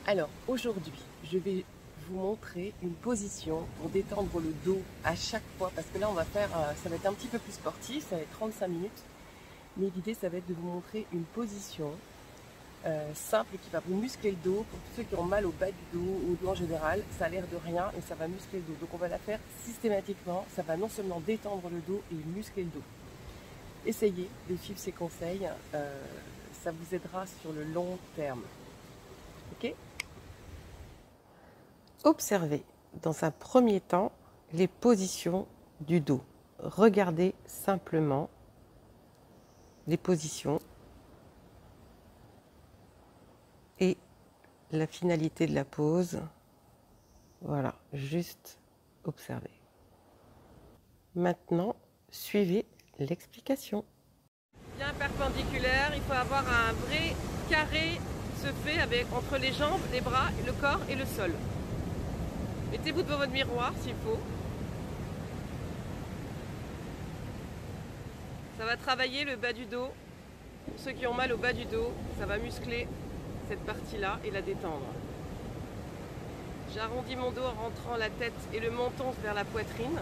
Alors aujourd'hui, je vais vous montrer une position pour détendre le dos à chaque fois parce que là on va faire, ça va être un petit peu plus sportif, ça va être 35 minutes, mais l'idée ça va être de vous montrer une position simple qui va vous muscler le dos. Pour tous ceux qui ont mal au bas du dos, au dos en général, ça a l'air de rien et ça va muscler le dos. Donc on va la faire systématiquement, ça va non seulement détendre le dos et muscler le dos. Essayez de suivre ces conseils, ça vous aidera sur le long terme. Ok ? Observez dans un premier temps les positions du dos. Regardez simplement les positions et la finalité de la pose. Voilà, juste observez. Maintenant, suivez l'explication. Bien perpendiculaire, il faut avoir un vrai carré se fait avec, entre les jambes, les bras, le corps et le sol. Mettez-vous devant votre miroir s'il faut. Ça va travailler le bas du dos. Pour ceux qui ont mal au bas du dos, ça va muscler cette partie-là et la détendre. J'arrondis mon dos en rentrant la tête et le menton vers la poitrine.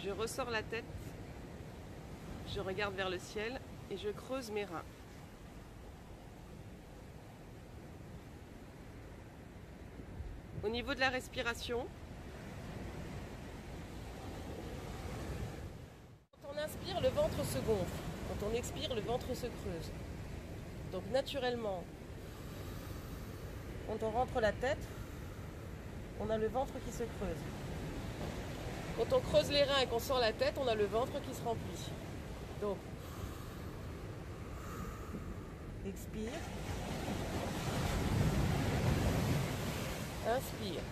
Je ressors la tête, je regarde vers le ciel et je creuse mes reins. Au niveau de la respiration, quand on inspire, le ventre se gonfle. Quand on expire, le ventre se creuse. Donc naturellement, quand on rentre la tête, on a le ventre qui se creuse. Quand on creuse les reins et qu'on sort la tête, on a le ventre qui se remplit. Donc, expire. Inspire.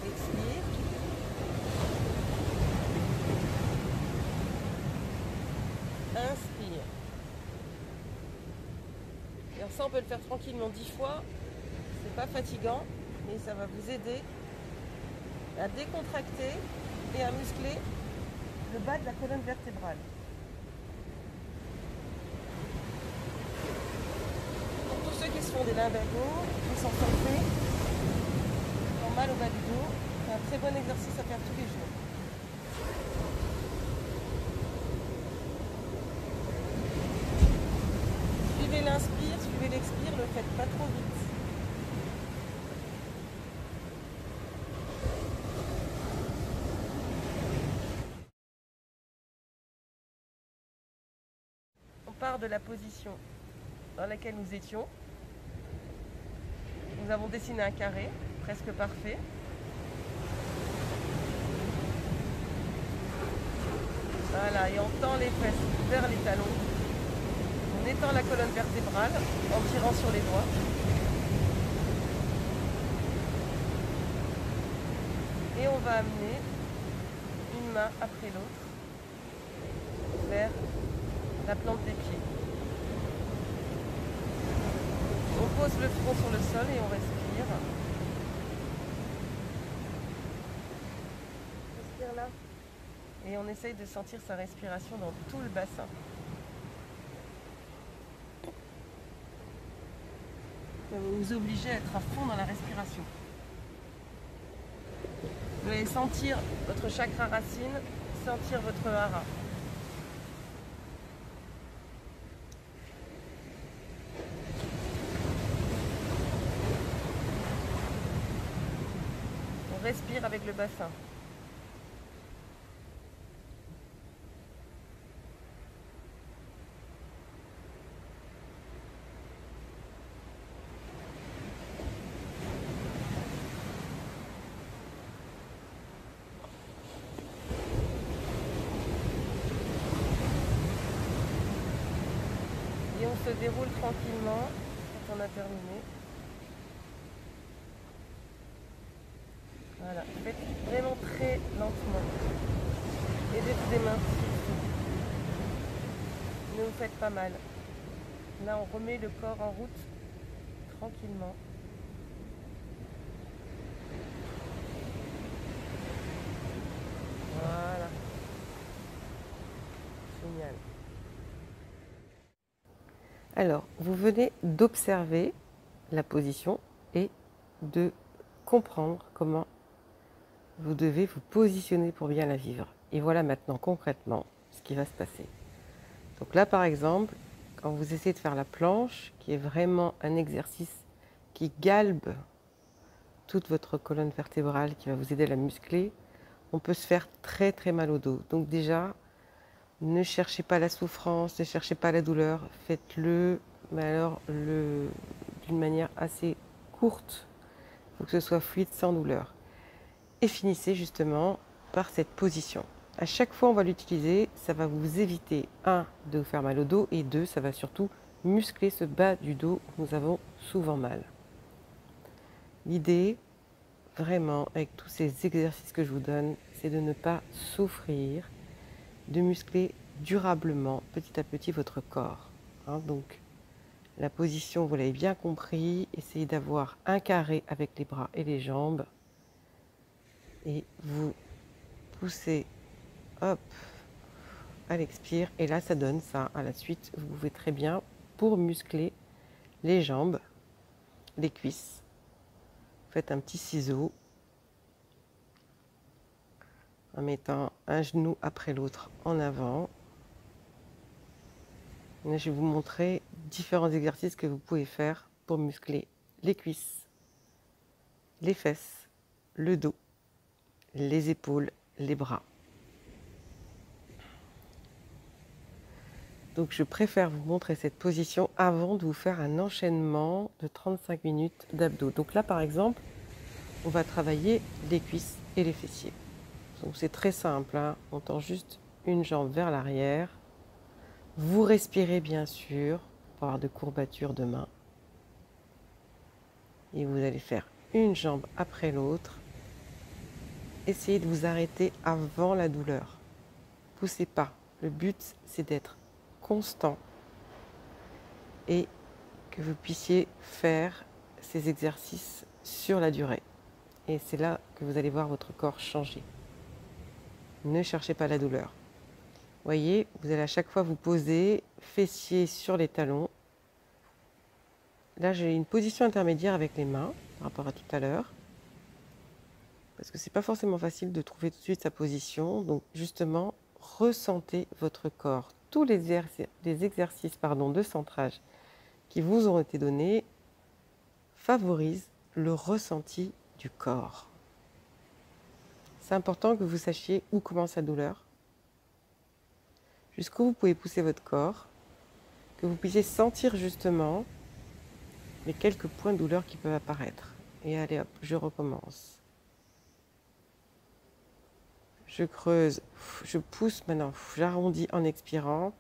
Expire. Inspire. Alors ça, on peut le faire tranquillement 10 fois. C'est pas fatigant, mais ça va vous aider à décontracter et à muscler le bas de la colonne vertébrale. Pour tous ceux qui se font des lumbagos, qui sont sortis, qui ont mal au bas du dos, c'est un très bon exercice à faire tous les jours. Suivez l'inspire, suivez l'expire, ne le faites pas trop vite. On part de la position dans laquelle nous étions. Nous avons dessiné un carré, presque parfait. Voilà, et on tend les fesses vers les talons. On étend la colonne vertébrale en tirant sur les doigts. Et on va amener une main après l'autre vers la plante des pieds. On pose le front sur le sol et on respire. Respire là. Et on essaye de sentir sa respiration dans tout le bassin. Vous vous obligez à être à fond dans la respiration. Vous allez sentir votre chakra racine, sentir votre hara. On respire avec le bassin. Et on se déroule tranquillement quand on a terminé. Voilà, faites vraiment très lentement. Aidez des mains. Ne vous faites pas mal. Là, on remet le corps en route tranquillement. Voilà. Génial. Alors, vous venez d'observer la position et de comprendre comment vous devez vous positionner pour bien la vivre. Et voilà maintenant concrètement ce qui va se passer. Donc là, par exemple, quand vous essayez de faire la planche, qui est vraiment un exercice qui galbe toute votre colonne vertébrale, qui va vous aider à la muscler, on peut se faire très très mal au dos. Donc déjà, ne cherchez pas la souffrance, ne cherchez pas la douleur, faites-le, mais alors d'une manière assez courte, pour que ce soit fluide sans douleur. Et finissez justement par cette position. À chaque fois on va l'utiliser, ça va vous éviter, 1, de vous faire mal au dos, et 2, ça va surtout muscler ce bas du dos où nous avons souvent mal. L'idée, vraiment, avec tous ces exercices que je vous donne, c'est de ne pas souffrir, de muscler durablement, petit à petit, votre corps. Donc, la position, vous l'avez bien compris, essayez d'avoir un carré avec les bras et les jambes, et vous poussez, hop, à l'expire, et là ça donne ça. À la suite, vous pouvez très bien, pour muscler les jambes, les cuisses, faites un petit ciseau en mettant un genou après l'autre en avant. Là, je vais vous montrer différents exercices que vous pouvez faire pour muscler les cuisses, les fesses, le dos, les épaules, les bras. Donc je préfère vous montrer cette position avant de vous faire un enchaînement de 35 minutes d'abdos. Donc là par exemple, on va travailler les cuisses et les fessiers. Donc c'est très simple, on tend juste une jambe vers l'arrière. Vous respirez bien sûr, pour avoir de courbatures de main. Et vous allez faire une jambe après l'autre. Essayez de vous arrêter avant la douleur. Poussez pas. Le but, c'est d'être constant et que vous puissiez faire ces exercices sur la durée. Et c'est là que vous allez voir votre corps changer. Ne cherchez pas la douleur. Voyez, vous allez à chaque fois vous poser, fessiers sur les talons. Là, j'ai une position intermédiaire avec les mains par rapport à tout à l'heure. Parce que c'est pas forcément facile de trouver tout de suite sa position. Donc justement, ressentez votre corps. Tous les exercices de centrage qui vous ont été donnés favorisent le ressenti du corps. C'est important que vous sachiez où commence la douleur, jusqu'où vous pouvez pousser votre corps, que vous puissiez sentir justement les quelques points de douleur qui peuvent apparaître. Et allez hop, je recommence. Je creuse, je pousse maintenant, j'arrondis en expirant.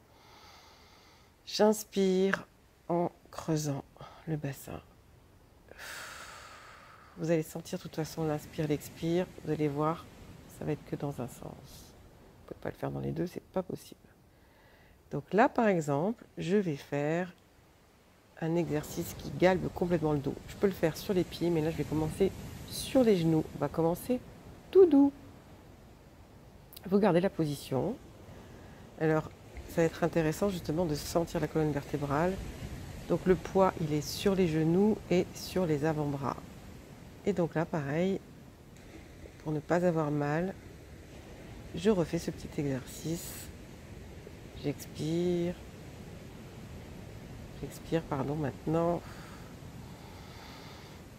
J'inspire en creusant le bassin. Vous allez sentir de toute façon l'inspire, l'expire, vous allez voir, ça va être que dans un sens. Vous ne pouvez pas le faire dans les deux, c'est pas possible. Donc là par exemple, je vais faire un exercice qui galbe complètement le dos. Je peux le faire sur les pieds, mais là je vais commencer sur les genoux. On va commencer tout doux. Vous gardez la position. Alors, ça va être intéressant justement de sentir la colonne vertébrale. Donc le poids, il est sur les genoux et sur les avant-bras. Et donc là, pareil, pour ne pas avoir mal, je refais ce petit exercice. J'expire. J'expire, pardon, maintenant.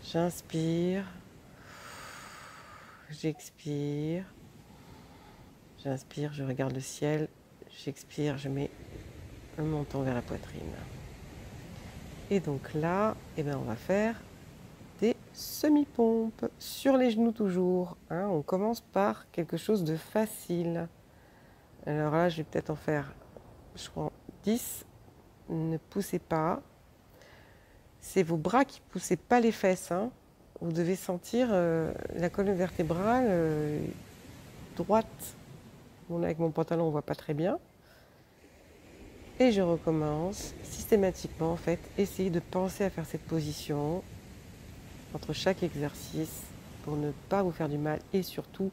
J'inspire. J'expire. J'inspire, je regarde le ciel. J'expire, je mets un menton vers la poitrine. Et donc là, on va faire des semi-pompes sur les genoux toujours. On commence par quelque chose de facile. Alors là, je vais peut-être en faire, je crois, 10. Ne poussez pas. C'est vos bras qui ne poussez pas les fesses. Vous devez sentir la colonne vertébrale droite. Bon, là, avec mon pantalon, on ne voit pas très bien. Et je recommence systématiquement, en fait, essayez de penser à faire cette position entre chaque exercice pour ne pas vous faire du mal et surtout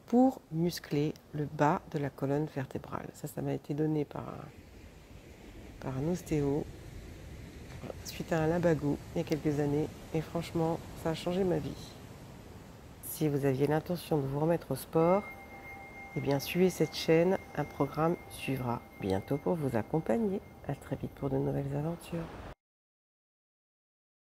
pour muscler le bas de la colonne vertébrale. Ça m'a été donné par un ostéo. suite à un limbago il y a quelques années et franchement, ça a changé ma vie. Si vous aviez l'intention de vous remettre au sport, eh bien suivez cette chaîne, un programme suivra bientôt pour vous accompagner. À très vite pour de nouvelles aventures.